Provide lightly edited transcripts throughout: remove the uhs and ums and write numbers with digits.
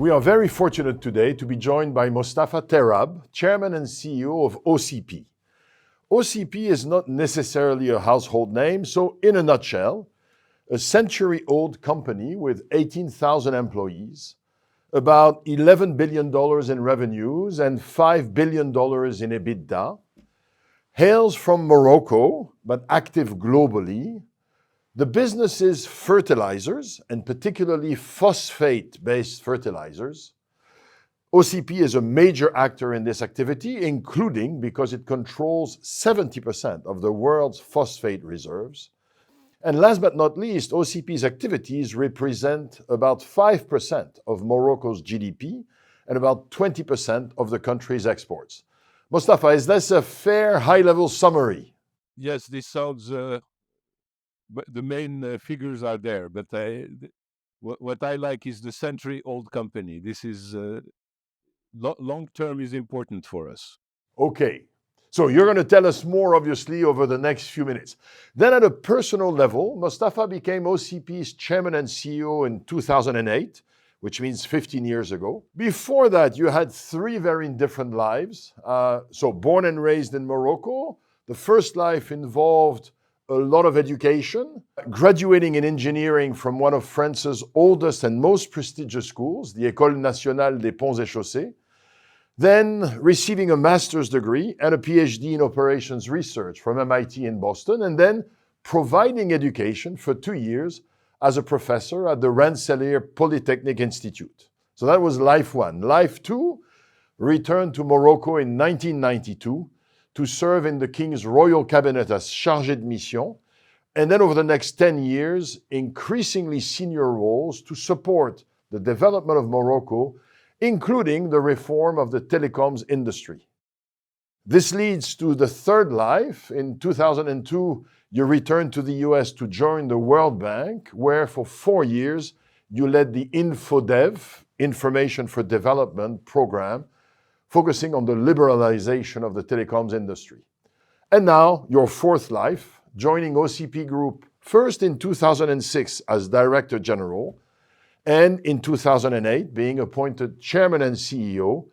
We are very fortunate today to be joined by Mostafa Terrab, Chairman and CEO of OCP. OCP is not necessarily a household name, so in a nutshell, a century-old company with 18,000 employees, about $11 billion in revenues and $5 billion in EBITDA, hails from Morocco, but active globally. The business is fertilizers, and particularly phosphate-based fertilizers. OCP is a major actor in this activity, including because it controls 70% of the world's phosphate reserves. And last but not least, OCP's activities represent about 5% of Morocco's GDP and about 20% of the country's exports. Mostafa, is this a fair high-level summary? Yes, this sounds, but the main figures are there, but what I like is the century-old company. This is, long-term is important for us. Okay. So you're going to tell us more, obviously, over the next few minutes. Then at a personal level, Mostafa became OCP's chairman and CEO in 2008, which means 15 years ago. Before that, you had three very different lives. So born and raised in Morocco, the first life involved a lot of education, graduating in engineering from one of France's oldest and most prestigious schools, the École Nationale des Ponts et Chaussées, then receiving a master's degree and a PhD in operations research from MIT in Boston, and then providing education for 2 years as a professor at the Rensselaer Polytechnic Institute. So that was life one. Life two, returned to Morocco in 1992 to serve in the King's Royal Cabinet as chargé de mission, and then over the next 10 years, increasingly senior roles to support the development of Morocco, including the reform of the telecoms industry. This leads to the third life. In 2002, you returned to the US to join the World Bank, where for 4 years, you led the InfoDev, Information for Development program, focusing on the liberalization of the telecoms industry. And now, your fourth life, joining OCP Group first in 2006 as Director General, and in 2008 being appointed Chairman and CEO,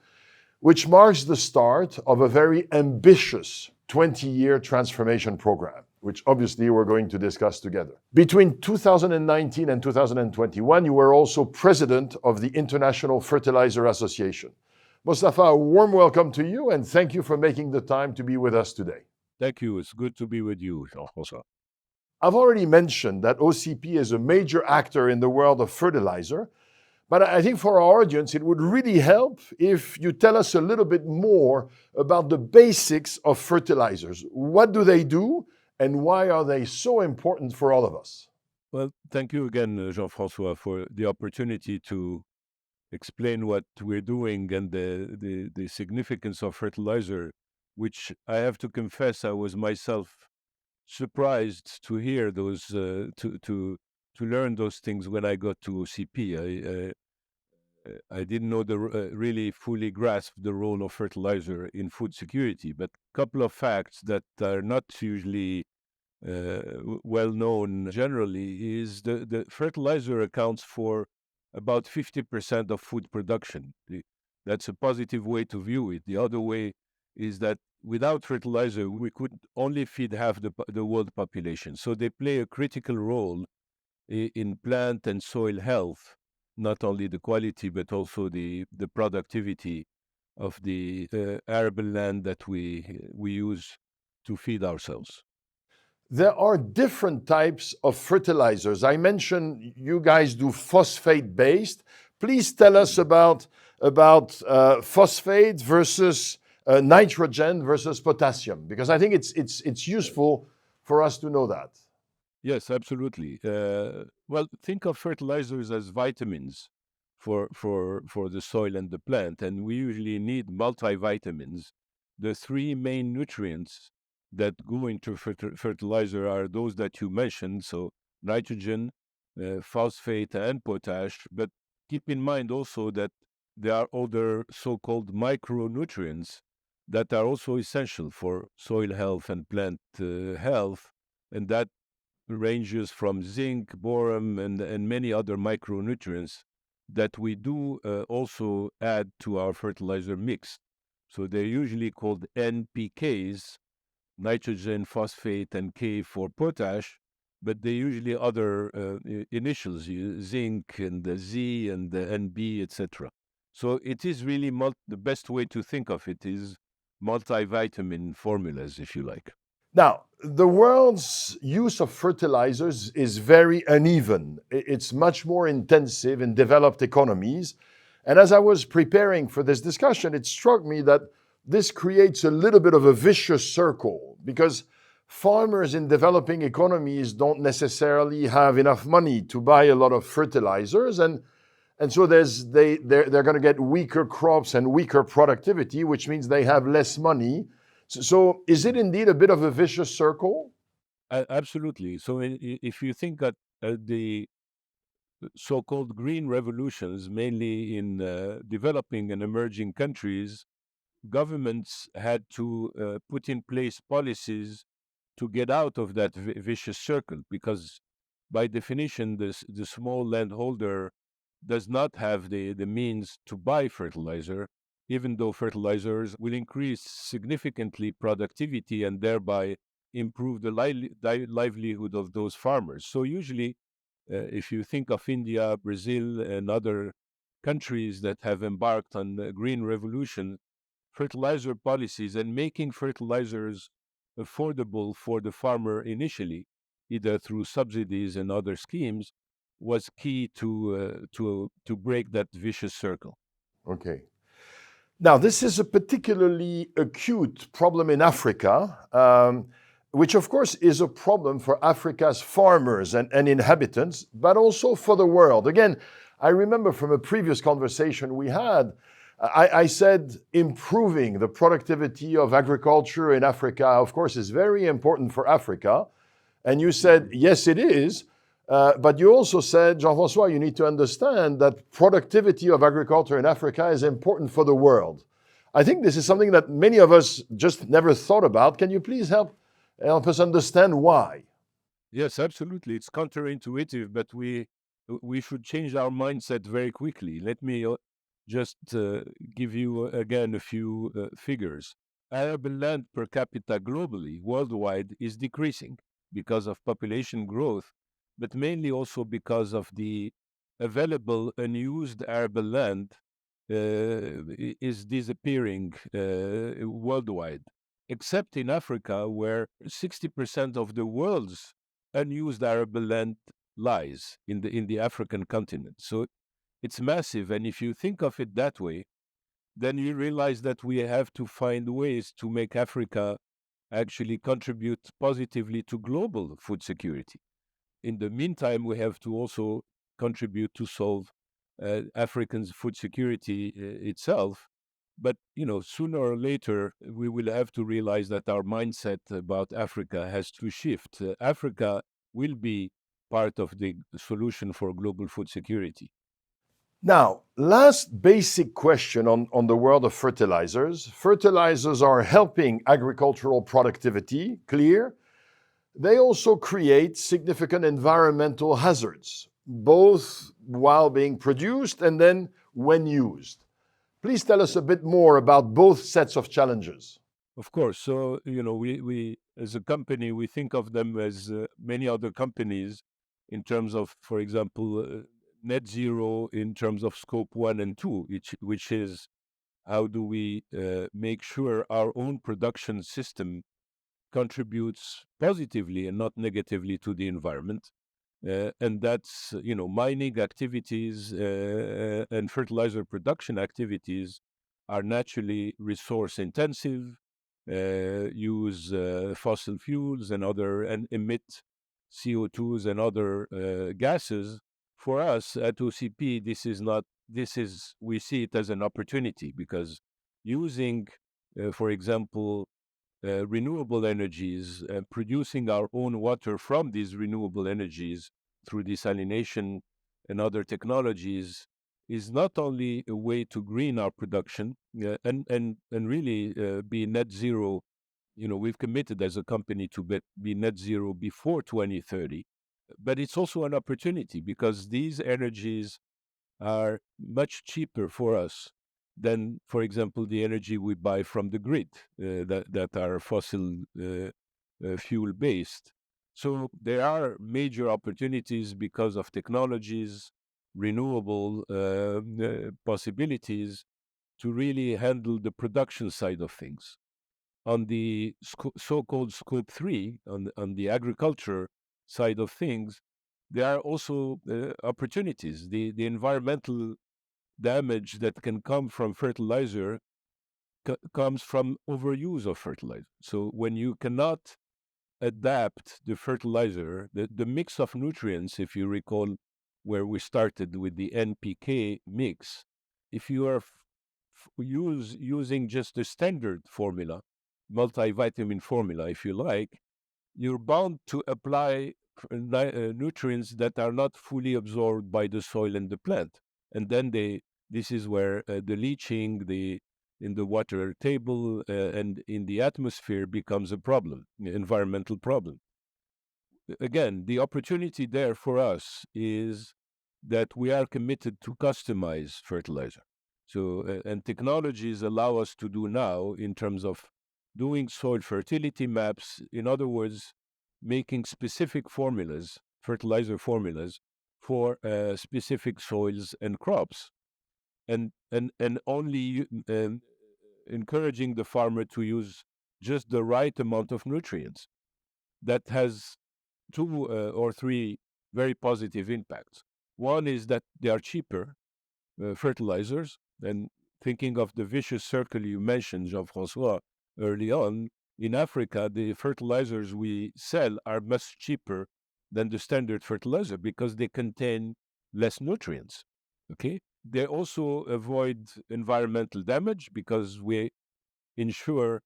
which marks the start of a very ambitious 20-year transformation program, which obviously we're going to discuss together. Between 2019 and 2021, you were also President of the International Fertilizer Association. Mostafa, a warm welcome to you, and thank you for making the time to be with us today. Thank you. It's good to be with you, Jean-François. I've already mentioned that OCP is a major actor in the world of fertilizer, but I think for our audience, it would really help if you tell us a little bit more about the basics of fertilizers. What do they do, and why are they so important for all of us? Well, thank you again, Jean-François, for the opportunity to explain what we're doing and the significance of fertilizer, which I have to confess I was myself surprised to hear those to learn those things when I got to OCP. I didn't know really fully grasp the role of fertilizer in food security, but a couple of facts that are not usually well known generally is the fertilizer accounts for about 50% of food production. That's a positive way to view it. The other way is that without fertilizer, we could only feed half the world population. So they play a critical role in plant and soil health, not only the quality, but also the productivity of the arable land that we use to feed ourselves. There are different types of fertilizers. I mentioned you guys do phosphate-based. Please tell us about phosphate versus nitrogen versus potassium, because I think it's useful for us to know that. Yes, absolutely. Well, think of fertilizers as vitamins for the soil and the plant, and we usually need multivitamins. The three main nutrients that go into fertilizer are those that you mentioned, so nitrogen, phosphate, and potash. But keep in mind also that there are other so-called micronutrients that are also essential for soil health and plant health, and that ranges from zinc, boron, and many other micronutrients that we do also add to our fertilizer mix. So they're usually called NPKs, nitrogen, phosphate, and K for potash, but they usually other initials, zinc and the Z and the NB, etc. So it is really the best way to think of it is multivitamin formulas, if you like. Now, the world's use of fertilizers is very uneven. It's much more intensive in developed economies. And as I was preparing for this discussion, it struck me that this creates a little bit of a vicious circle because farmers in developing economies don't necessarily have enough money to buy a lot of fertilizers. And so they're going to get weaker crops and weaker productivity, which means they have less money. So is it indeed a bit of a vicious circle? Absolutely. So if you think that the so-called green revolutions, mainly in developing and emerging countries, governments had to put in place policies to get out of that vicious circle because by definition the small landholder does not have the means to buy fertilizer, even though fertilizers will increase significantly productivity and thereby improve the livelihood of those farmers. So usually if you think of India, Brazil, and other countries that have embarked on the green revolution, fertilizer policies and making fertilizers affordable for the farmer initially, either through subsidies and other schemes, was key to break that vicious circle. Okay. Now, this is a particularly acute problem in Africa, which of course is a problem for Africa's farmers and inhabitants, but also for the world. Again, I remember from a previous conversation we had, I said improving the productivity of agriculture in Africa, of course, is very important for Africa. And you said, yes, it is. But you also said, Jean-François, you need to understand that productivity of agriculture in Africa is important for the world. I think this is something that many of us just never thought about. Can you please help us understand why? Yes, absolutely. It's counterintuitive, but we should change our mindset very quickly. Let me just give you again a few figures. Arable land per capita globally, worldwide, is decreasing because of population growth, but mainly also because of the available unused arable land is disappearing worldwide, except in Africa, where 60% of the world's unused arable land lies in the African continent. So it's massive, and if you think of it that way, then you realize that we have to find ways to make Africa actually contribute positively to global food security. In the meantime, we have to also contribute to solve Africans' food security itself. But sooner or later, we will have to realize that our mindset about Africa has to shift. Africa will be part of the solution for global food security. Now, last basic question on the world of fertilizers. Fertilizers are helping agricultural productivity, clear. They also create significant environmental hazards, both while being produced and then when used. Please tell us a bit more about both sets of challenges. Of course. So, we as a company, we think of them as many other companies in terms of, for example, net zero in terms of scope 1 and 2, which is how do we make sure our own production system contributes positively and not negatively to the environment. And that's, mining activities and fertilizer production activities are naturally resource intensive, use fossil fuels and emit CO2s and other gases. For us at OCP, we see it as an opportunity because using, for example, renewable energies, producing our own water from these renewable energies through desalination and other technologies is not only a way to green our production and really be net zero. We've committed as a company to be net zero before 2030, but it's also an opportunity because these energies are much cheaper for us than, for example, the energy we buy from the grid that are fossil fuel based. So there are major opportunities because of technologies, renewable possibilities to really handle the production side of things. On the so-called scope 3, on the agriculture side of things, there are also opportunities. The environmental damage that can come from fertilizer comes from overuse of fertilizer. So when you cannot adapt the fertilizer, the mix of nutrients, if you recall where we started with the NPK mix, if you are using just the standard formula, multivitamin formula, if you like, you're bound to apply nutrients that are not fully absorbed by the soil and the plant. And then this is where the leaching, in the water table and in the atmosphere becomes a problem, environmental problem. Again, the opportunity there for us is that we are committed to customize fertilizer. So, and technologies allow us to do now in terms of doing soil fertility maps. In other words, making specific formulas, fertilizer formulas for specific soils and crops, and only encouraging the farmer to use just the right amount of nutrients. That has two or three very positive impacts. One is that they are cheaper fertilizers, and thinking of the vicious circle you mentioned, Jean-François, early on, in Africa, the fertilizers we sell are much cheaper than the standard fertilizer because they contain less nutrients. Okay? They also avoid environmental damage because we ensure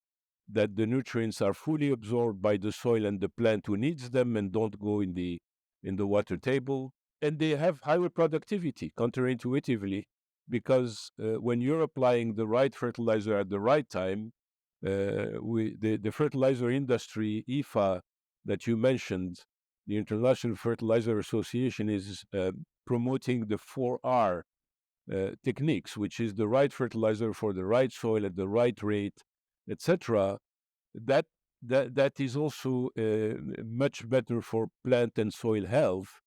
that the nutrients are fully absorbed by the soil and the plant who needs them and don't go in the water table. And they have higher productivity, counterintuitively, because when you're applying the right fertilizer at the right time, the fertilizer industry, IFA, that you mentioned, the International Fertilizer Association, is promoting the 4R techniques, which is the right fertilizer for the right soil at the right rate, etc. That that is also much better for plant and soil health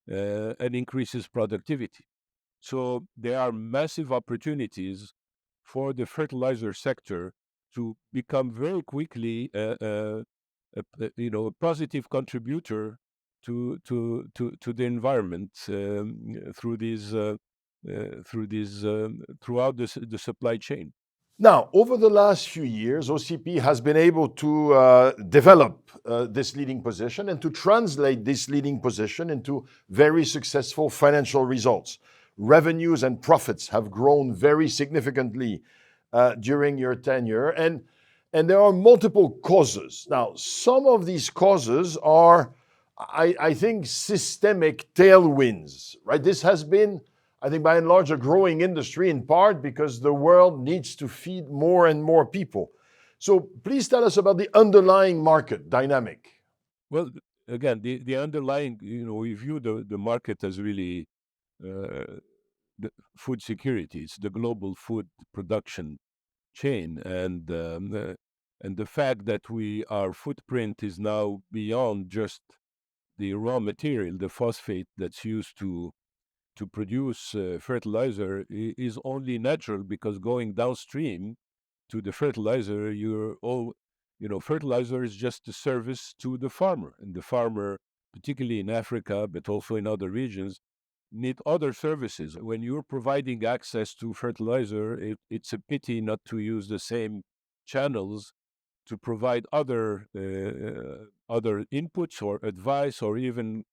and increases productivity. So there are massive opportunities for the fertilizer sector to become very quickly a positive contributor to the environment throughout the supply chain. Now, over the last few years, OCP has been able to develop this leading position and to translate this leading position into very successful financial results. Revenues and profits have grown very significantly during your tenure, and there are multiple causes. Now, some of these causes are, I think, systemic tailwinds, right? This has been, I think, by and large, a growing industry, in part because the world needs to feed more and more people. So please tell us about the underlying market dynamic. Well, again, the underlying, we view the market as really the food security. It's the global food production chain, and the fact that our footprint is now beyond just the raw material, the phosphate that's used to produce fertilizer is only natural, because going downstream to the fertilizer, fertilizer is just a service to the farmer. And the farmer, particularly in Africa, but also in other regions, need other services. When you're providing access to fertilizer, it's a pity not to use the same channels to provide other inputs or advice, or even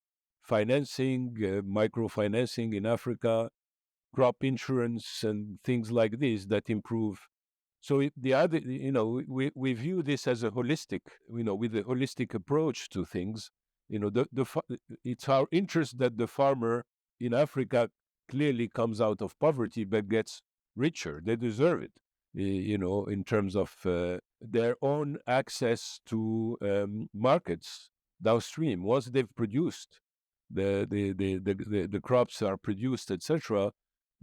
financing, microfinancing in Africa, crop insurance, and things like this that improve. So the other, we view this as a holistic, with a holistic approach to things. It's our interest that the farmer in Africa clearly comes out of poverty but gets richer. They deserve it, in terms of their own access to markets downstream. Once they've produced the crops are produced, etc.,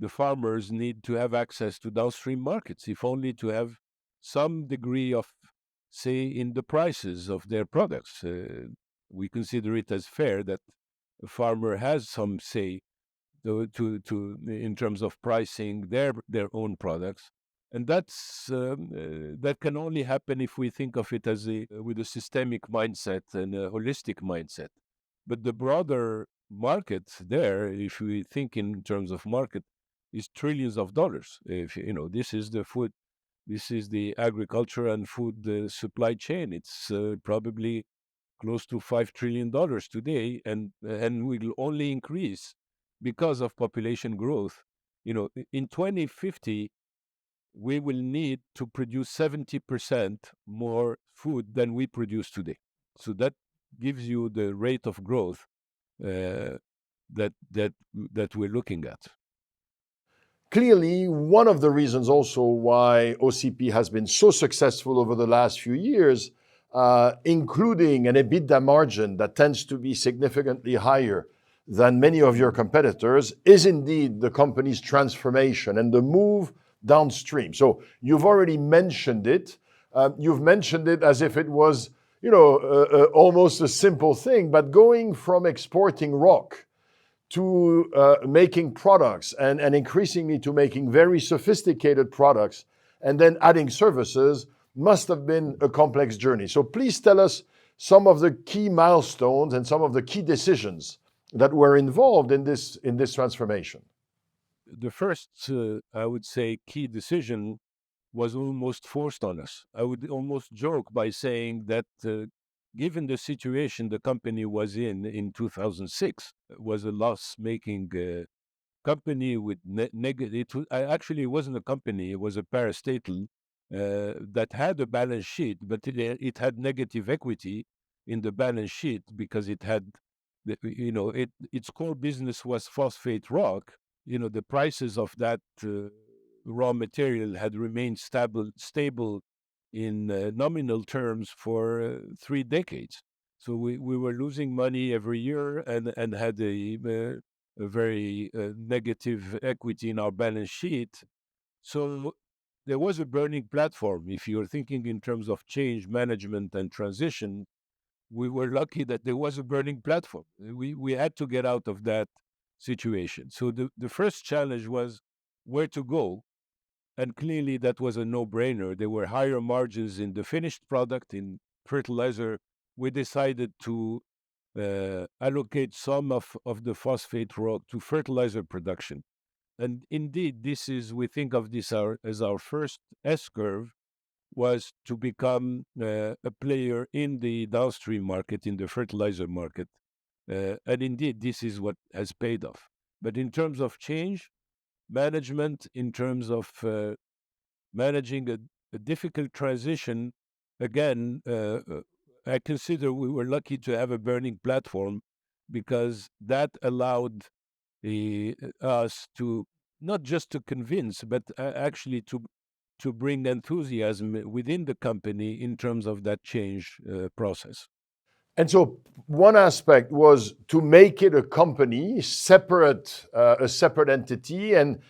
the farmers need to have access to downstream markets, if only to have some degree of say in the prices of their products. We consider it as fair that a farmer has some say to in terms of pricing their own products, and that can only happen if we think of it as a with a systemic mindset and a holistic mindset. But the broader market there, if we think in terms of market, is trillions of dollars. If you know, this is the food, this is the agriculture and food supply chain. It's probably close to $5 trillion today, and will only increase because of population growth. You know, in 2050, we will need to produce 70% more food than we produce today. So that gives you the rate of growth uh, that we're looking at. Clearly, one of the reasons also why OCP has been so successful over the last few years, including an EBITDA margin that tends to be significantly higher than many of your competitors, is indeed the company's transformation and the move downstream. So you've already mentioned it. You've mentioned it as if it was, almost a simple thing, but going from exporting rock to making products and increasingly to making very sophisticated products and then adding services must have been a complex journey. So please tell us some of the key milestones and some of the key decisions that were involved in this transformation. The first, I would say, key decision was almost forced on us. I would almost joke by saying that given the situation the company was in 2006, was a loss-making company with negative. Actually, it wasn't a company; it was a parastatal that had a balance sheet, but it had negative equity in the balance sheet because it had, its core business was phosphate rock. You know, the prices of that raw material had remained stable in nominal terms for 3 decades. So we were losing money every year and had a very negative equity in our balance sheet. So there was a burning platform. If you're thinking in terms of change management and transition, we were lucky that there was a burning platform. We had to get out of that situation. So the first challenge was where to go. And clearly that was a no-brainer. There were higher margins in the finished product, in fertilizer. We decided to allocate some of the phosphate rock to fertilizer production. And indeed, we think of this as our first S-curve, was to become a player in the downstream market, in the fertilizer market. And indeed, this is what has paid off. But in terms of change, management, in terms of managing a difficult transition, again, I consider we were lucky to have a burning platform because that allowed us to not just to convince, but actually to bring enthusiasm within the company in terms of that change process. And so one aspect was to make it a company, a separate entity, and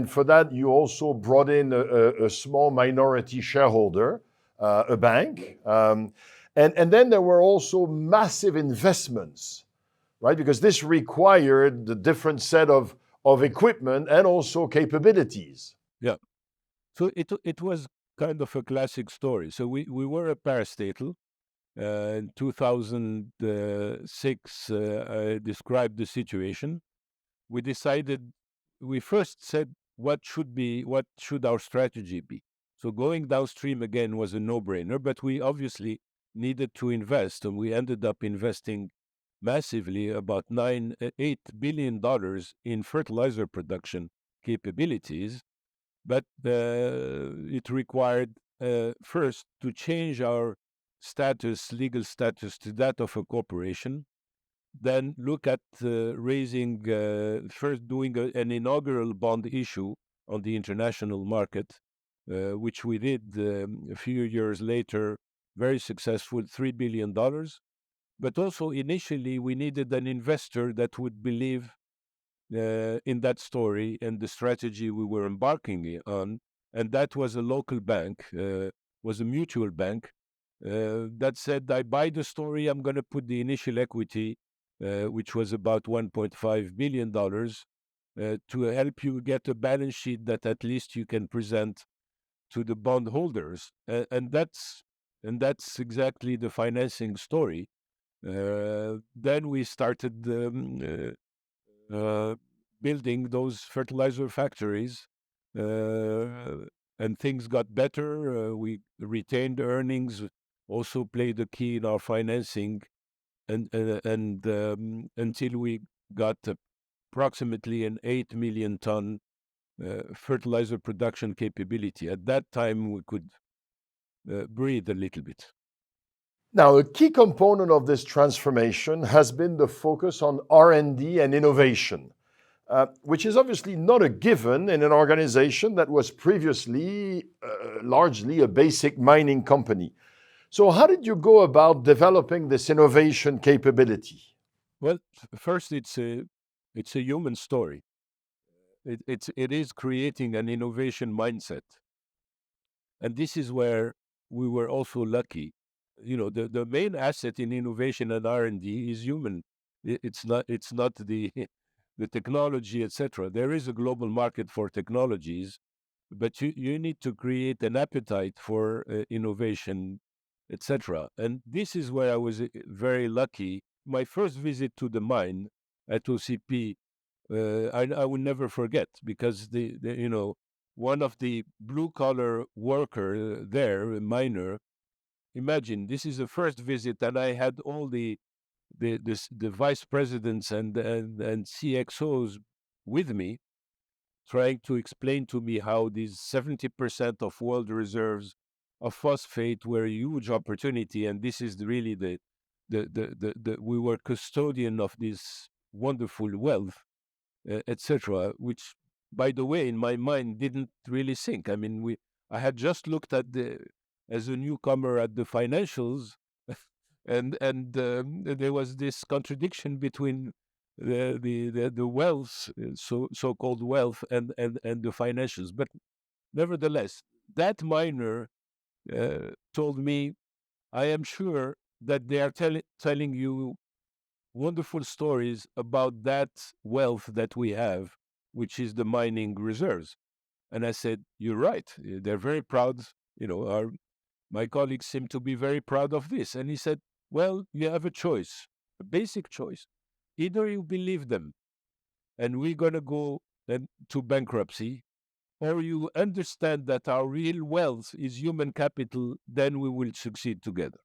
for that you also brought in a small minority shareholder, a bank, and then there were also massive investments, right? Because this required the different set of equipment and also capabilities. Yeah. So it was kind of a classic story. So we were a parastatal. In 2006, I described the situation. We decided, we first said, what should our strategy be? So going downstream again was a no-brainer, but we obviously needed to invest, and we ended up investing massively, about $8 billion in fertilizer production capabilities. But it required first to change our legal status to that of a corporation, then look at first doing an inaugural bond issue on the international market, which we did a few years later, very successful, $3 billion. But also initially, we needed an investor that would believe in that story and the strategy we were embarking on, and that was a local bank, was a mutual bank that said, "I buy the story. I'm going to put the initial equity, which was about $1.5 billion, to help you get a balance sheet that at least you can present to the bondholders," and that's exactly the financing story. Then we started building those fertilizer factories, uh, and things got better. We retained earnings, also played a key in our financing, and until we got approximately an 8 million ton fertilizer production capability. At that time, we could breathe a little bit. Now, a key component of this transformation has been the focus on R&D and innovation, which is obviously not a given in an organization that was previously largely a basic mining company. So, how did you go about developing this innovation capability? Well, first, it's a human story. It is creating an innovation mindset, and this is where we were also lucky. The main asset in innovation and R&D is human. It's not the the technology, etc. There is a global market for technologies, but you need to create an appetite for innovation, etc. And this is where I was very lucky. My first visit to the mine at OCP, I will never forget, because one of the blue collar worker there, a miner. Imagine, this is the first visit, and I had all the vice presidents and CXOs with me, trying to explain to me how these 70% of world reserves of phosphate were a huge opportunity, and this is really the we were custodian of this wonderful wealth, etc. Which, by the way, in my mind, didn't really sink. I mean, I had just looked at as a newcomer at the financials, and there was this contradiction between the wealth, so-called wealth, and the financials. But nevertheless, that miner told me, "I am sure that they are telling you wonderful stories about that wealth that we have, which is the mining reserves." And I said, "You're right. They're very proud. My colleagues seem to be very proud of this." And he said, "Well, you have a choice, a basic choice. Either you believe them and we're going to go to bankruptcy, or you understand that our real wealth is human capital, then we will succeed together."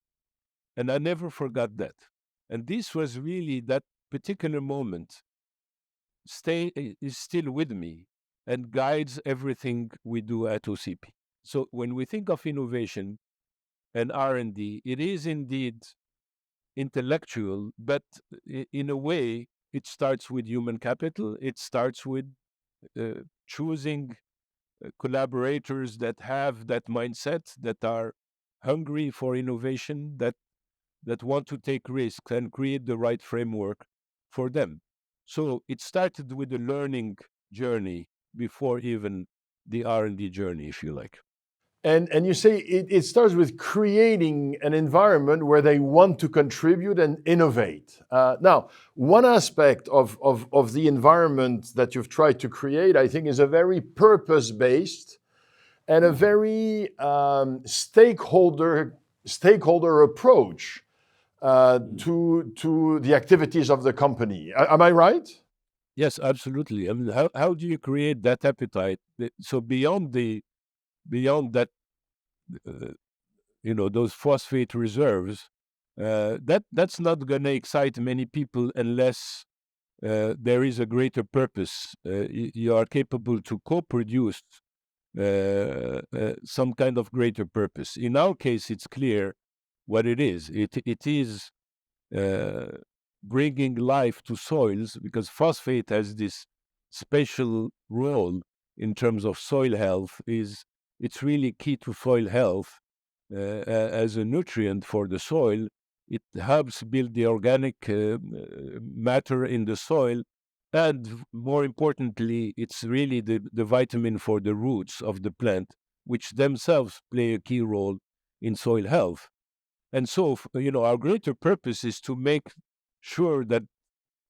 And I never forgot that. And this was really that particular moment is still with me and guides everything we do at OCP. So when we think of innovation and R&D, it is indeed intellectual, but in a way, it starts with human capital. It starts with choosing collaborators that have that mindset, that are hungry for innovation, that want to take risks and create the right framework for them. So it started with the learning journey before even the R&D journey, if you like. And you say it starts with creating an environment where they want to contribute and innovate. Now, one aspect of the environment that you've tried to create, I think, is a very purpose-based and a very stakeholder approach to the activities of the company. Am I right? Yes, absolutely. I mean, how do you create that appetite? So beyond that, uh, those phosphate reserves, that's not going to excite many people unless there is a greater purpose. You are capable to co-produce some kind of greater purpose. In our case, it's clear what it is. It is uh, bringing life to soils, because phosphate has this special role in terms of soil health. It's really key to soil health as a nutrient for the soil. It helps build the organic matter in the soil, And more importantly, it's really the vitamin for the roots of the plant, which themselves play a key role in soil health. And so, our greater purpose is to make sure that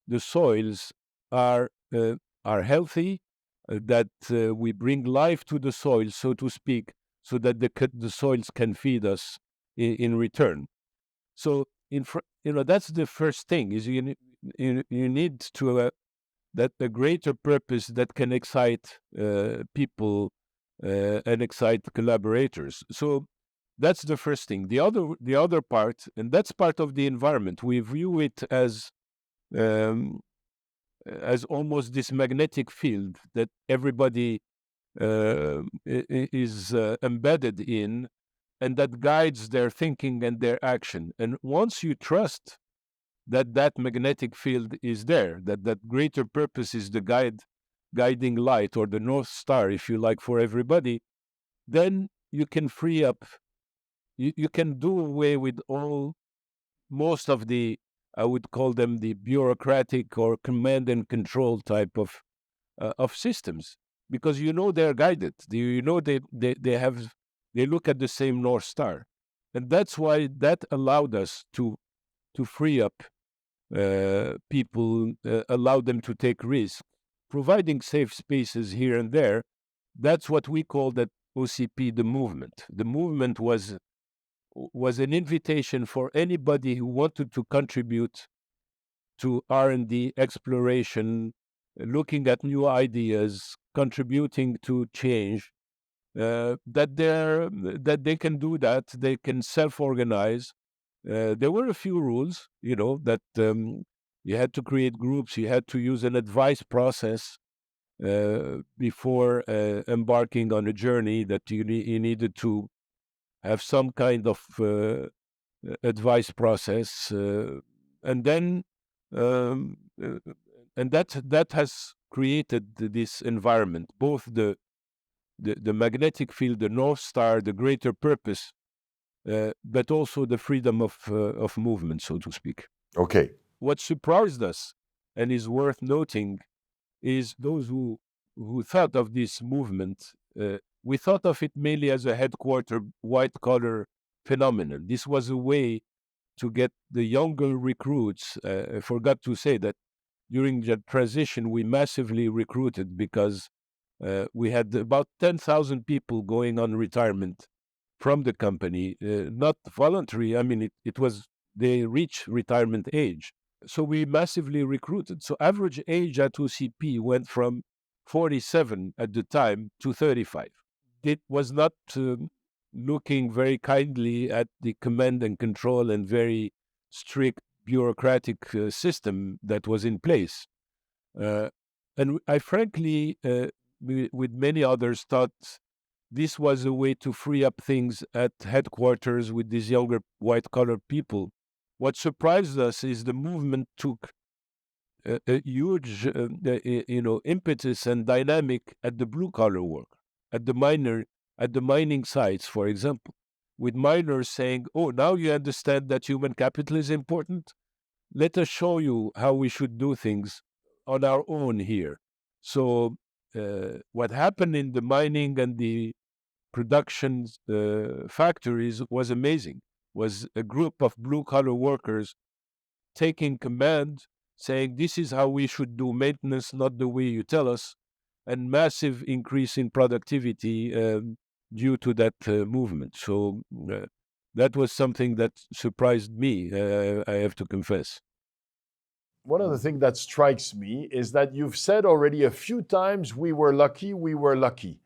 the soils are uh, are healthy, that we bring life to the soil, so to speak, so that the soils can feed us in return. So, that's the first thing: is you need to that a greater purpose that can excite people and excite collaborators. So that's the first thing. The other part, and that's part of the environment. We view it um, as almost this magnetic field that everybody is embedded in, and that guides their thinking and their action. And once you trust that magnetic field is there, that greater purpose is the guiding light, or the North Star, if you like, for everybody, then you can free up, you can do away with most of the, I would call them, the bureaucratic or command and control type of systems, because they're guided. They look at the same North Star, and that's why that allowed us to free up people, allow them to take risks, providing safe spaces here and there. That's what we call that OCP, the movement. The movement was an invitation for anybody who wanted to contribute to R&D exploration, looking at new ideas, contributing to change. That they can do that. They can self-organize. There were a few rules, that you had to create groups, you had to use an advice process before embarking on a journey, that you needed to have some kind of advice process, and then um, uh, and that has created this environment, both the magnetic field, the North Star, the greater purpose, but also the freedom of movement, so to speak. Okay. What surprised us and is worth noting is those who thought of this movement. We thought of it mainly as a headquarter white collar phenomenon. This was a way to get the younger recruits. I forgot to say that during the transition, we massively recruited, because we had about 10,000 people going on retirement from the company, not voluntary. I mean, it was, they reached retirement age. So we massively recruited. So average age at OCP went from 47 at the time to 35. It was not looking very kindly at the command and control and very strict bureaucratic system that was in place. Uh, and I frankly, with many others, thought this was a way to free up things at headquarters with these younger white collar people. What surprised us is the movement took a huge, impetus and dynamic at the blue collar work, at the mining sites, for example, with miners saying, "Oh, now you understand that human capital is important. Let us show you how we should do things on our own here." So, what happened in the mining and the production factories was amazing. Was a group of blue collar workers taking command, saying, "This is how we should do maintenance, not the way you tell us," and massive increase in productivity due to that movement. So that was something that surprised me, I have to confess. One of the things that strikes me is that you've said already a few times, we were lucky, we were lucky.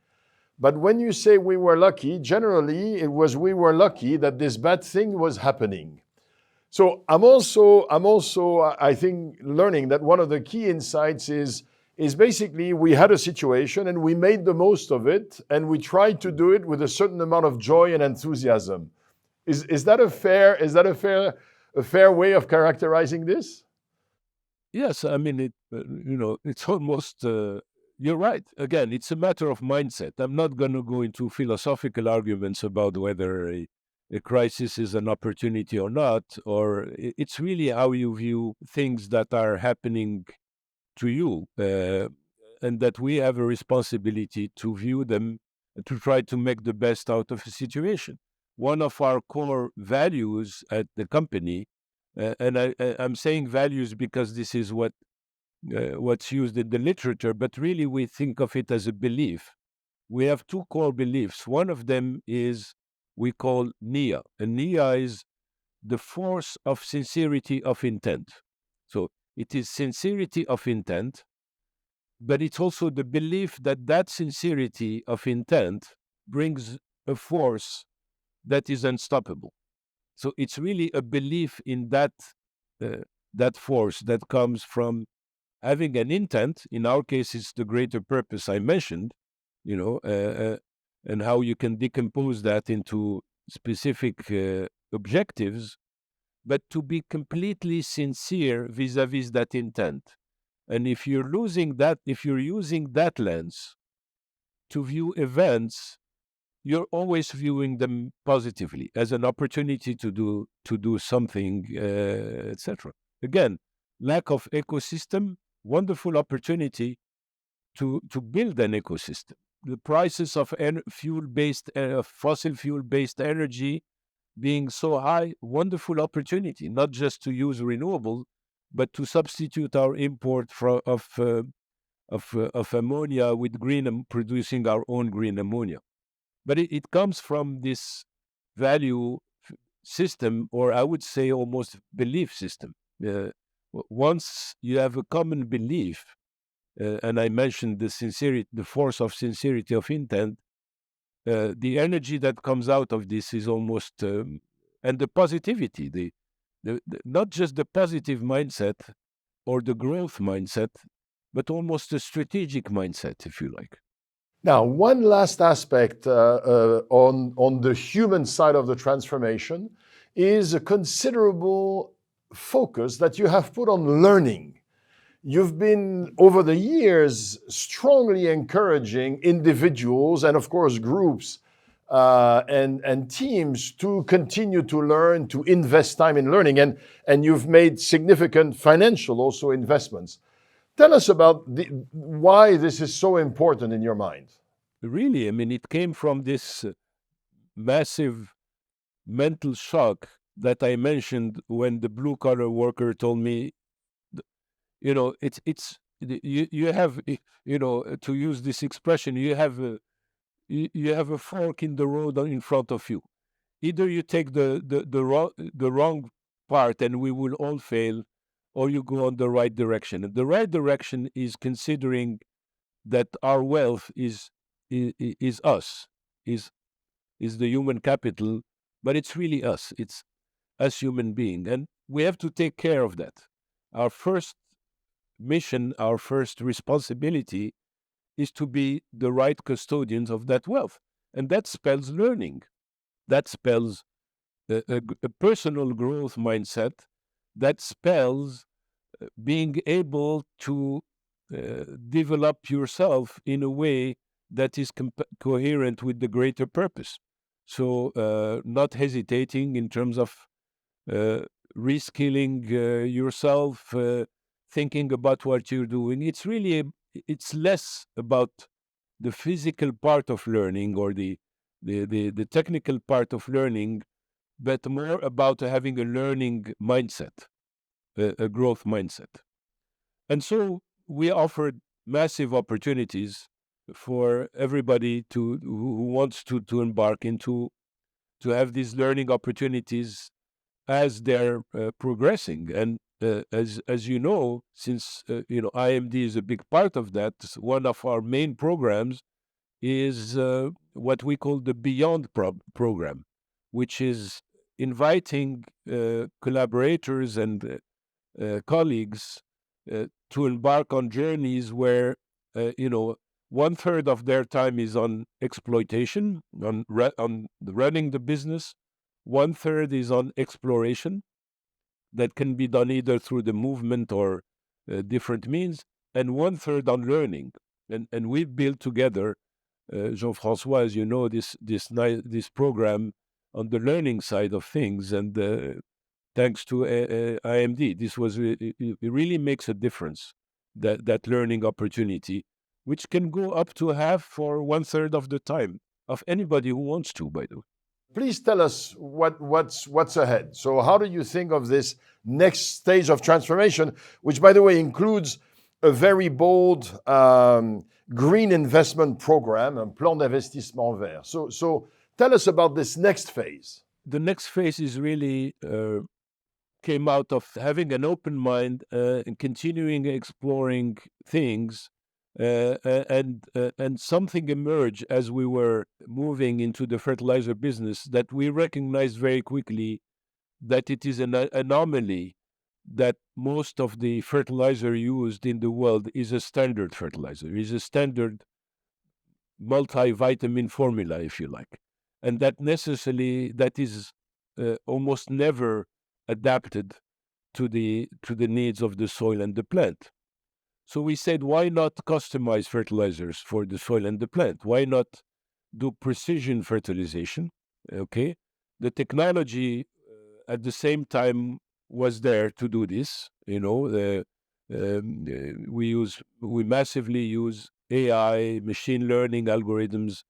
But when you say we were lucky, generally it was we were lucky that this bad thing was happening. So I'm also, I think, learning that one of the key insights is basically we had a situation and we made the most of it, and we tried to do it with a certain amount of joy and enthusiasm. Is that a fair way of characterizing this? Yes, I mean it's almost. You're right. Again, it's a matter of mindset. I'm not going to go into philosophical arguments about whether a crisis is an opportunity or not, or it's really how you view things that are happening to you, and that we have a responsibility to view them, to try to make the best out of a situation. One of our core values at the company, and I'm saying values because this is what's used in the literature, but really we think of it as a belief. We have two core beliefs. One of them is we call Niyyah, and Niyyah is the force of sincerity of intent. So it is sincerity of intent, but it's also the belief that that sincerity of intent brings a force that is unstoppable. So it's really a belief in uh, that force that comes from having an intent. In our case, it's the greater purpose I mentioned, you know, and how you can decompose that into specific objectives, but to be completely sincere vis-a-vis that intent. And if you're losing that, if you're using that lens to view events, you're always viewing them positively as an opportunity to do something, etc. Again, lack of ecosystem, wonderful opportunity to build an ecosystem. The prices of fossil fuel based energy being so high, wonderful opportunity, not just to use renewable, but to substitute our import of ammonia with producing our own green ammonia. But it comes from this value system, or I would say almost belief system. Once you have a common belief, and I mentioned the sincerity, the force of sincerity of intent, the energy that comes out of this is almost, and the positivity, the not just the positive mindset or the growth mindset, but almost a strategic mindset, if you like. Now, one last aspect on the human side of the transformation is a considerable focus that you have put on learning. You've been, over the years, strongly encouraging individuals and, of course, groups and teams to continue to learn, to invest time in learning. And you've made significant financial also investments. Tell us about why this is so important in your mind. Really, I mean, it came from this massive mental shock that I mentioned when the blue collar worker told me, you have, to use this expression, you have a fork in the road in front of you. Either you take the wrong part and we will all fail, or you go on the right direction. And the right direction is considering that our wealth is us, is the human capital, but it's really us. It's us human being, and we have to take care of that. Our first mission, our first responsibility is to be the right custodians of that wealth. And that spells learning. That spells a personal growth mindset. That spells being able to develop yourself in a way that is coherent with the greater purpose. So, not hesitating in terms of uh, reskilling yourself, thinking about what you're doing. It's less about the physical part of learning or the technical part of learning, but more about having a learning mindset, a growth mindset. And so we offered massive opportunities for everybody who wants to embark into, to have these learning opportunities as they're progressing. And as you know, since IMD is a big part of that, one of our main programs is what we call the Beyond program, which is inviting collaborators and colleagues to embark on journeys where one third of their time is on exploitation, on running the business. One third is on exploration that can be done either through the movement or different means, and one third on learning. And we've built together, Jean-François, as you know, this program on the learning side of things, and thanks to IMD, it really makes a difference. that learning opportunity, which can go up to half or 1/3 of the time of anybody who wants to, by the way. Please tell us what's ahead. So, how do you think of this next stage of transformation, which, by the way, includes a very bold green investment program, un plan d'investissement vert. So, tell us about this next phase. The next phase is really came out of having an open mind and continuing exploring things. And something emerged as we were moving into the fertilizer business that we recognized very quickly that it is an anomaly that most of the fertilizer used in the world is a standard fertilizer, is a standard multivitamin formula, if you like. And that is almost never adapted to the needs of the soil and the plant. So we said, why not customize fertilizers for the soil and the plant? Why not do precision fertilization? Okay. The technology at the same time was there to do this. We massively use AI, machine learning algorithms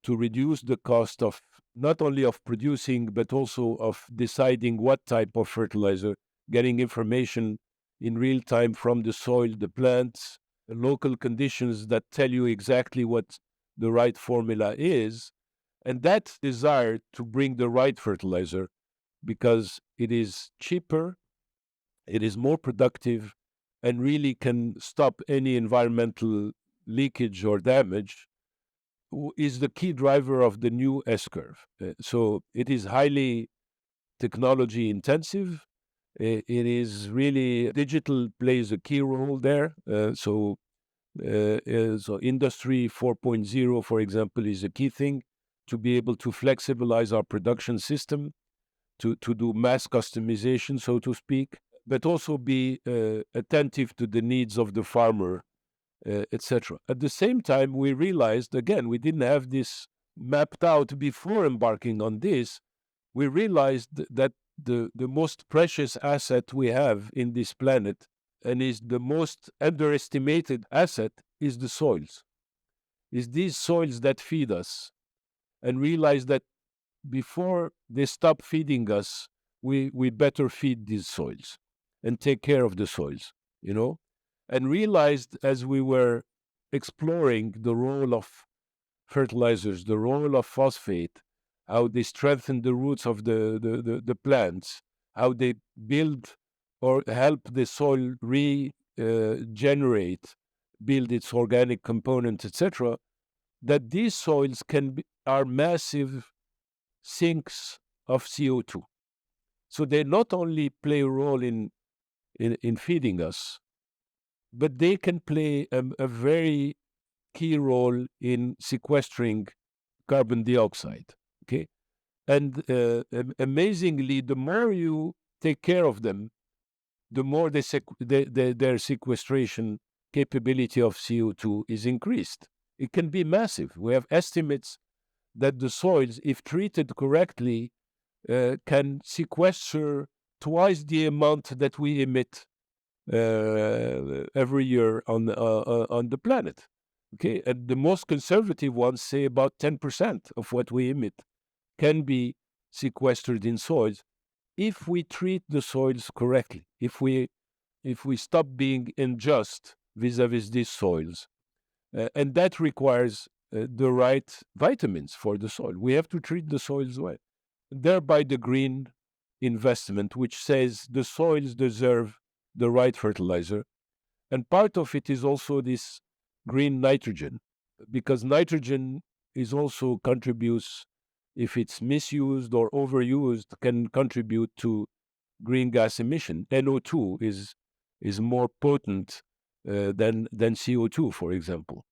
to reduce the cost of not only of producing, but also of deciding what type of fertilizer, getting information in real time from the soil, the plants, the local conditions that tell you exactly what the right formula is. And that desire to bring the right fertilizer because it is cheaper, it is more productive, and really can stop any environmental leakage or damage is the key driver of the new S-curve. So it is highly technology intensive. It is really digital plays a key role there. So Industry 4.0, for example, is a key thing to be able to flexibilize our production system, to do mass customization, so to speak, but also be attentive to the needs of the farmer, etc. At the same time, we realized, again, we didn't have this mapped out before embarking on this. We realized that the most precious asset we have in this planet and is the most underestimated asset is the soils. Is these soils that feed us, and realize that before they stop feeding us, we better feed these soils and take care of the soils, and realized as we were exploring the role of fertilizers, the role of phosphate, how they strengthen the roots of the plants, how they build or help the soil regenerate, build its organic components, etc., that these soils are massive sinks of CO2. So they not only play a role in feeding us, but they can play a very key role in sequestering carbon dioxide. Okay, and amazingly, the more you take care of them, the more their sequestration capability of CO2 is increased. It can be massive. We have estimates that the soils, if treated correctly, can sequester twice the amount that we emit every year on the planet. Okay, and the most conservative ones say about 10% of what we emit can be sequestered in soils if we treat the soils correctly. If we stop being unjust vis-a-vis these soils, and that requires the right vitamins for the soil. We have to treat the soils well. Thereby, the green investment, which says the soils deserve the right fertilizer. And part of it is also this green nitrogen, because nitrogen is also contributes, if it's misused or overused, can contribute to green gas emission. NO2 is more potent than CO2, for example.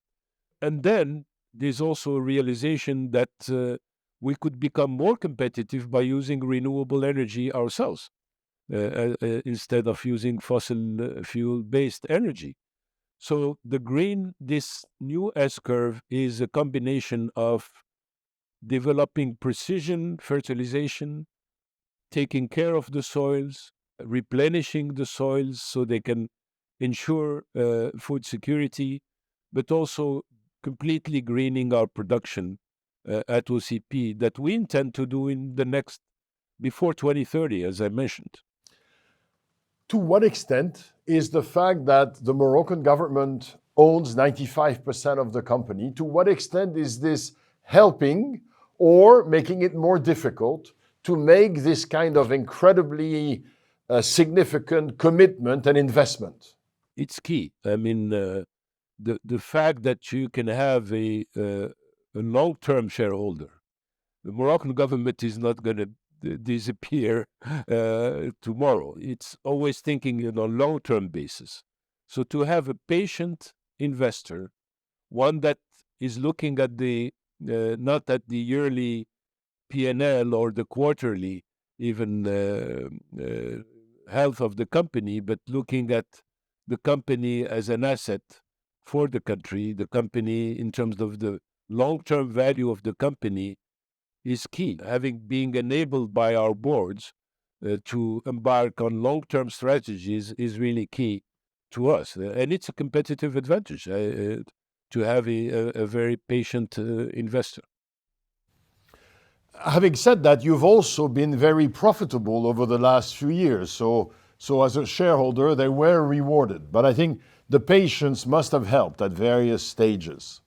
And then there's also a realization that we could become more competitive by using renewable energy ourselves instead of using fossil fuel-based energy. So this new S-curve is a combination of developing precision fertilization, taking care of the soils, replenishing the soils so they can ensure food security, but also completely greening our production at OCP that we intend to do in the next, before 2030, as I mentioned. To what extent is the fact that the Moroccan government owns 95% of the company, to what extent is this helping or making it more difficult to make this kind of incredibly significant commitment and investment? It's key. I mean, the fact that you can have a long-term shareholder. The Moroccan government is not going to disappear tomorrow. It's always thinking on a long-term basis. So to have a patient investor, one that is looking at the not at the yearly P&L or the quarterly even health of the company, but looking at the company as an asset for the country, the company in terms of the long-term value of the company is key. Having being enabled by our boards to embark on long-term strategies is really key to us. And it's a competitive advantage to have a very patient investor. Having said that, you've also been very profitable over the last few years. So as a shareholder, they were rewarded. But I think the patience must have helped at various stages.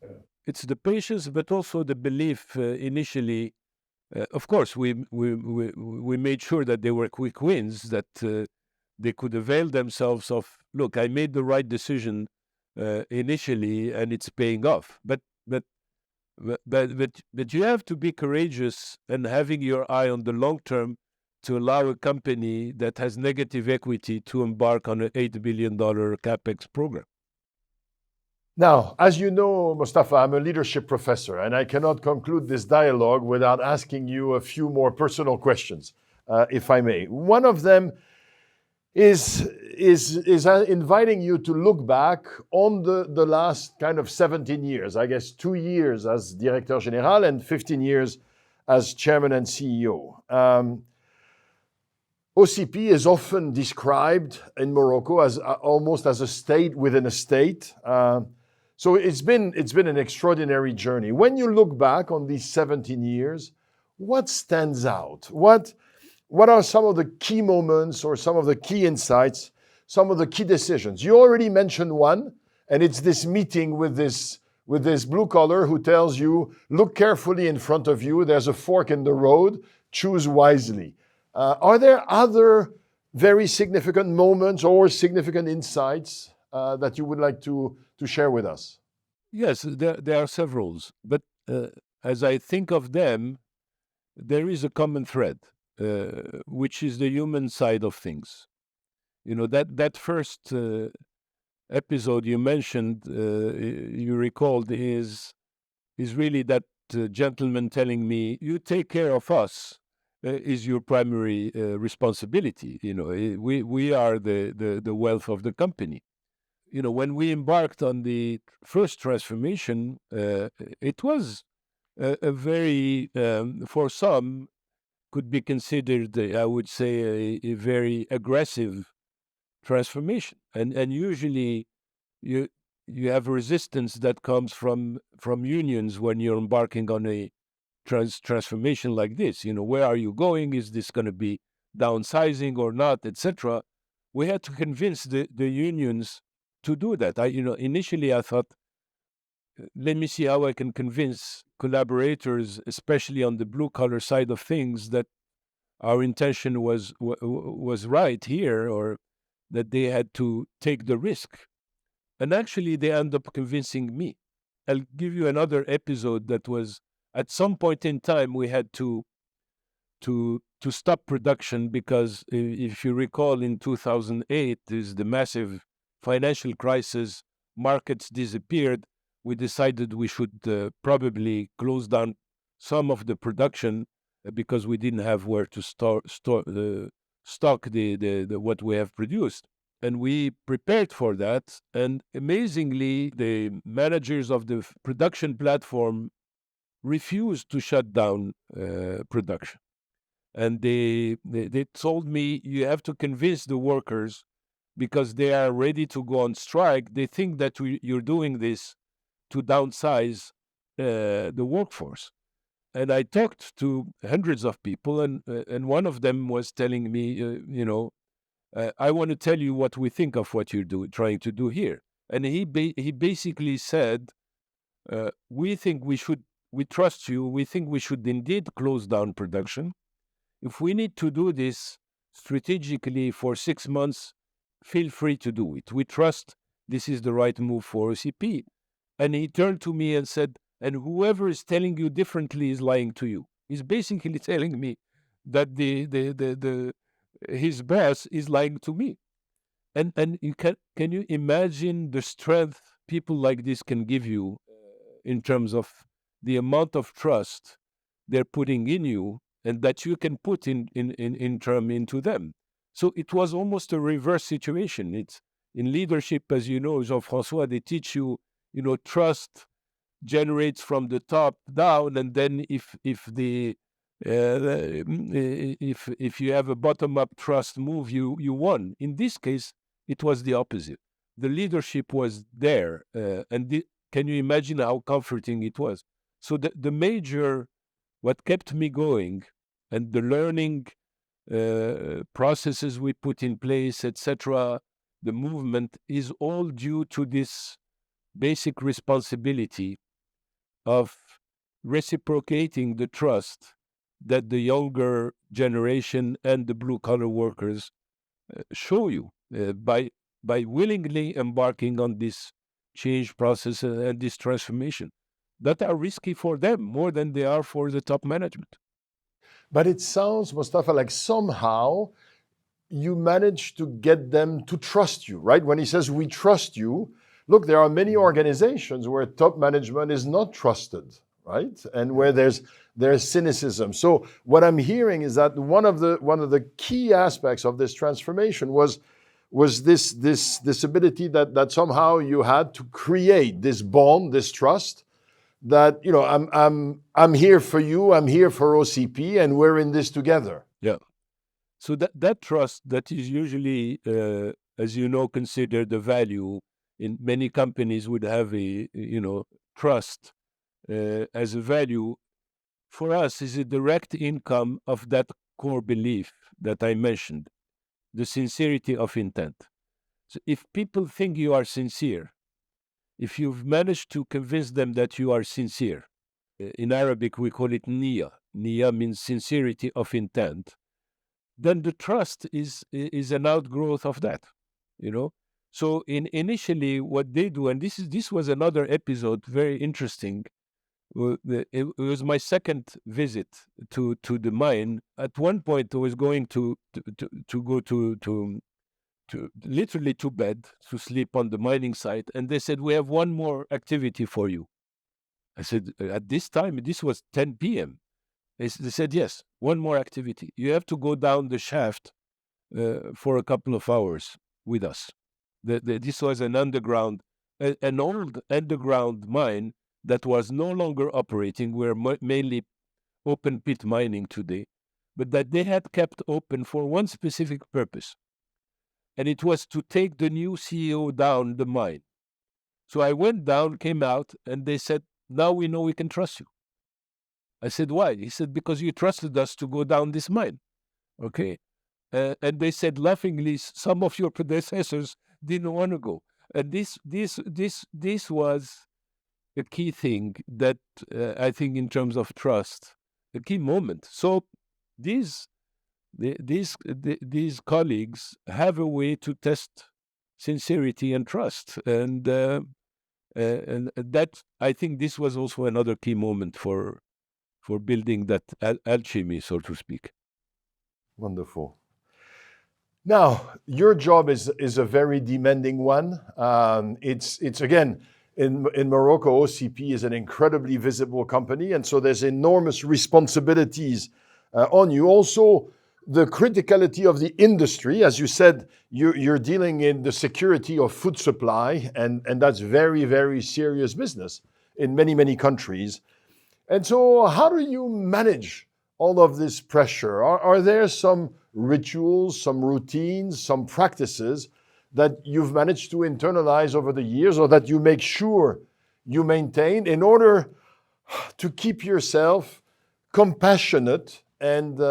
It's the patience, but also the belief initially. Of course, we made sure that they were quick wins, that they could avail themselves of, look, I made the right decision initially and it's paying off. But you have to be courageous and having your eye on the long term to allow a company that has negative equity to embark on an $8 billion capex program. Now, as you know, Mostafa, I'm a leadership professor, and I cannot conclude this dialogue without asking you a few more personal questions, if I may. One of them is inviting you to look back on the last kind of 17 years, I guess 2 years as Directeur Général and 15 years as Chairman and CEO. OCP is often described in Morocco as almost as a state within a state. So it's been an extraordinary journey. When you look back on these 17 years, what stands out? What are some of the key moments or some of the key insights, some of the key decisions? You already mentioned one, and it's this meeting with this blue collar who tells you, look carefully in front of you, there's a fork in the road, choose wisely. Are there other very significant moments or significant insights that you would like to share with us? Yes, there are several, but as I think of them, there is a common thread, which is the human side of things. You know, that first episode you mentioned, you recalled, is really that gentleman telling me, "You take care of us." Is your primary responsibility. You know, we are the wealth of the company. You know, when we embarked on the first transformation, it was a very, for some, could be considered, I would say, a very aggressive transformation. And usually you have resistance that comes from unions when you're embarking on a transformation like this. You know, where are you going? Is this going to be downsizing or not, etc.? We had to convince the unions to do that. Initially I thought, let me see how I can convince collaborators, especially on the blue collar side of things, that our intention was right here, or that they had to take the risk. And actually they end up convincing me. I'll give you another episode that was, at some point in time, we had to stop production because, if you recall, in 2008, there's the massive financial crisis, markets disappeared. We decided we should probably close down some of the production because we didn't have where to stock the what we have produced. And we prepared for that. And amazingly, the managers of the production platform refused to shut down production. And they told me, you have to convince the workers because they are ready to go on strike. They think that you're doing this to downsize the workforce. And I talked to hundreds of people, and one of them was telling me, I want to tell you what we think of what you're trying to do here. And he basically said, we trust you. We think we should indeed close down production. If we need to do this strategically for 6 months, feel free to do it. We trust this is the right move for OCP. And he turned to me and said, and whoever is telling you differently is lying to you. He's basically telling me that his boss is lying to me. And can you imagine the strength people like this can give you in terms of the amount of trust they're putting in you and that you can put into them? So it was almost a reverse situation. It's in leadership, as you know, Jean-François, they teach you, trust generates from the top down, and then if you have a bottom-up trust move, you won. In this case, it was the opposite. The leadership was there, can you imagine how comforting it was? So the major, what kept me going, and the learning processes we put in place, etc., the movement is all due to this basic responsibility of reciprocating the trust that the younger generation and the blue-collar workers show you by willingly embarking on this change process and this transformation that are risky for them more than they are for the top management. But it sounds, Mostafa, like somehow you managed to get them to trust you, right? When he says, we trust you, look, there are many organizations where top management is not trusted, right? And where there's cynicism. So what I'm hearing is that one of the key aspects of this transformation was this ability that somehow you had to create this bond, this trust, that I'm here for you, I'm here for OCP, and we're in this together. Yeah. So that trust that is usually, as you know, considered a value in many companies would have a trust as a value. For us, is a direct income of that core belief that I mentioned, the sincerity of intent. So if people think you are sincere, if you've managed to convince them that you are sincere, in Arabic we call it Niyyah. Niyyah means sincerity of intent. Then the trust is an outgrowth of that, So initially, what they do, and this was another episode, very interesting. It was my second visit to the mine. At one point, I was going to go to literally to bed to sleep on the mining site, and they said, "We have one more activity for you." I said, "At this time, this was 10 p.m." They said, "Yes, one more activity. You have to go down the shaft for a couple of hours with us." This was an old underground mine that was no longer operating. We're mainly open pit mining today, but that they had kept open for one specific purpose. And it was to take the new CEO down the mine. So I went down, came out, and they said, "Now we know we can trust you." I said, "Why?" He said, "Because you trusted us to go down this mine." Okay. And they said laughingly, "Some of your predecessors didn't want to go." And this was a key thing that I think, in terms of trust, a key moment. So these colleagues have a way to test sincerity and trust, and that, I think, this was also another key moment for building that alchemy, so to speak. Wonderful. Now, your job is a very demanding one. It's again, in Morocco, OCP is an incredibly visible company, and so there's enormous responsibilities on you. Also, the criticality of the industry, as you said, you're dealing in the security of food supply, and that's very, very serious business in many, many countries. And so how do you manage all of this pressure? Are there some rituals, some routines, some practices that you've managed to internalize over the years, or that you make sure you maintain in order to keep yourself compassionate and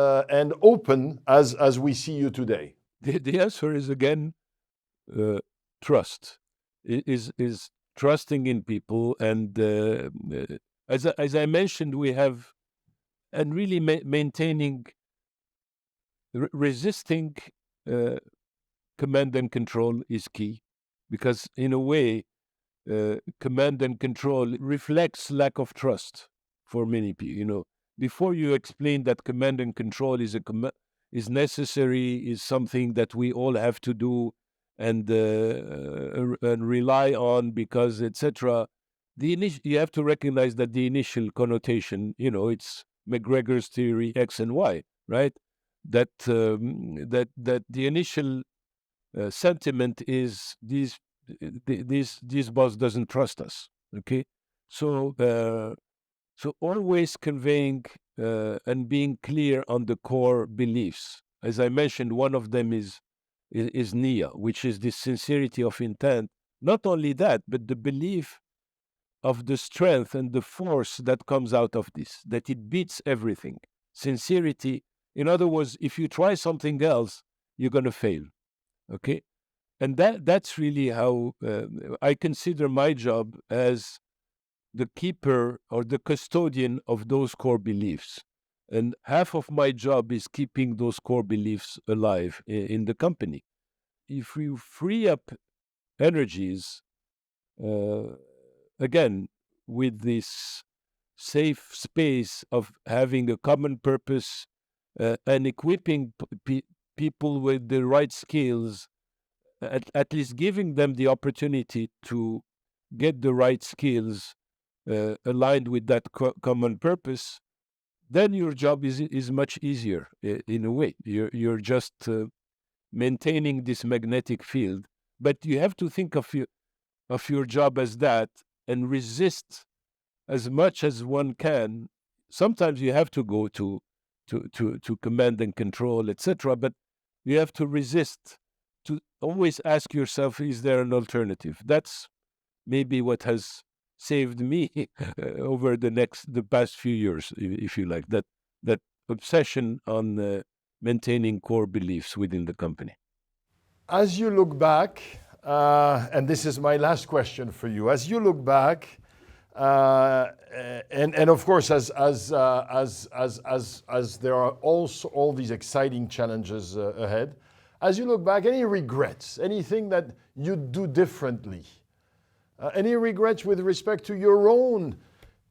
open as we see you today? The answer is again trust. Is trusting in people, and as I mentioned, we have, and really maintaining, resisting command and control is key, because in a way, command and control reflects lack of trust for many people. Before you explain that command and control is necessary, is something that we all have to do and rely on because etc. You have to recognize that the initial connotation, it's McGregor's theory X and Y, right? That the initial sentiment is this boss doesn't trust us. Okay, so always conveying and being clear on the core beliefs. As I mentioned, one of them is Niyyah, which is the sincerity of intent. Not only that, but the belief of the strength and the force that comes out of this, that it beats everything. Sincerity, in other words, if you try something else, you're going to fail. Okay? And that's really how I consider my job as the keeper or the custodian of those core beliefs. And half of my job is keeping those core beliefs alive in the company. If we free up energies, again, with this safe space of having a common purpose and equipping people with the right skills, at least giving them the opportunity to get the right skills aligned with that common purpose, then your job is much easier in a way. You're just maintaining this magnetic field, but you have to think of your job as that and resist as much as one can. Sometimes you have to go to command and control, etc., but you have to resist, to always ask yourself, is there an alternative? That's maybe what has saved me over the past few years, if you like, that obsession on maintaining core beliefs within the company. As you look back, and this is my last question for you, as you look back, and of course, as there are also all these exciting challenges ahead, as you look back, any regrets, anything that you'd do differently? Any regrets with respect to your own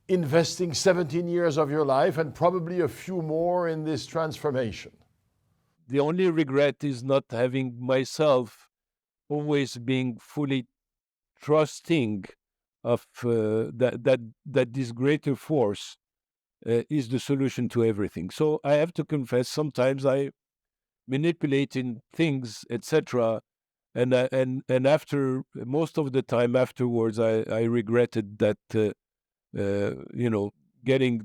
investing 17 years of your life and probably a few more in this transformation? The only regret is not having myself always being fully trusting of that this greater force is the solution to everything. So I have to confess, sometimes I manipulate in things, etc. And after, most of the time afterwards, I regretted that, getting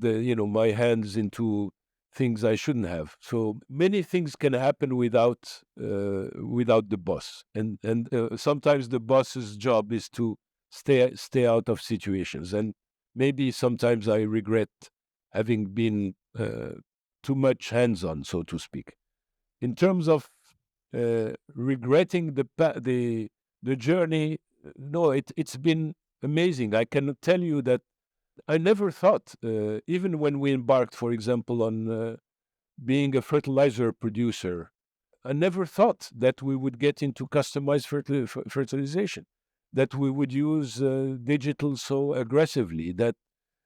my hands into things I shouldn't have. So many things can happen without the boss, and sometimes the boss's job is to stay out of situations, and maybe sometimes I regret having been too much hands-on, so to speak. In terms of regretting the journey, no, it's been amazing. I can tell you that I never thought, even when we embarked, for example, on being a fertilizer producer, I never thought that we would get into customized fertilization, that we would use digital so aggressively, that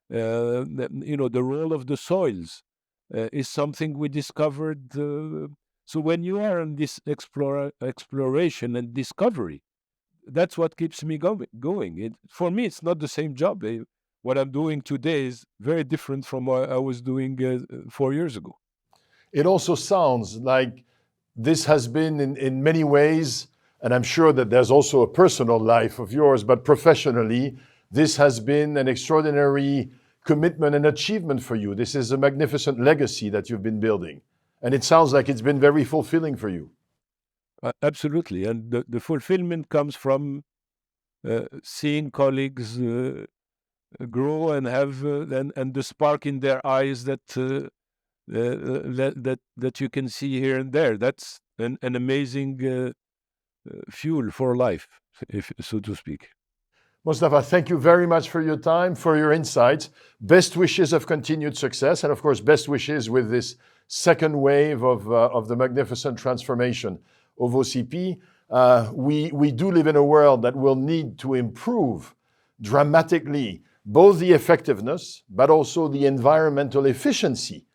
the role of the soils is something we discovered. So when you are on this exploration and discovery, that's what keeps me going. For me, it's not the same job. What I'm doing today is very different from what I was doing 4 years ago. It also sounds like this has been in many ways, and I'm sure that there's also a personal life of yours, but professionally, this has been an extraordinary commitment and achievement for you. This is a magnificent legacy that you've been building. And it sounds like it's been very fulfilling for you. Absolutely. And the fulfillment comes from seeing colleagues grow and have and the spark in their eyes that you can see here and there. That's an amazing fuel for life, if so to speak. Mostafa, thank you very much for your time, for your insights. Best wishes of continued success, and of course, best wishes with this second wave of the magnificent transformation of OCP. We do live in a world that will need to improve dramatically both the effectiveness, but also the environmental efficiency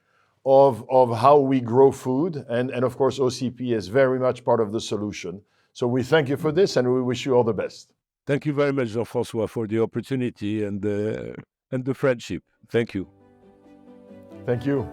of how we grow food. And of course, OCP is very much part of the solution. So we thank you for this, and we wish you all the best. Thank you very much, Jean-François, for the opportunity and the friendship. Thank you. Thank you.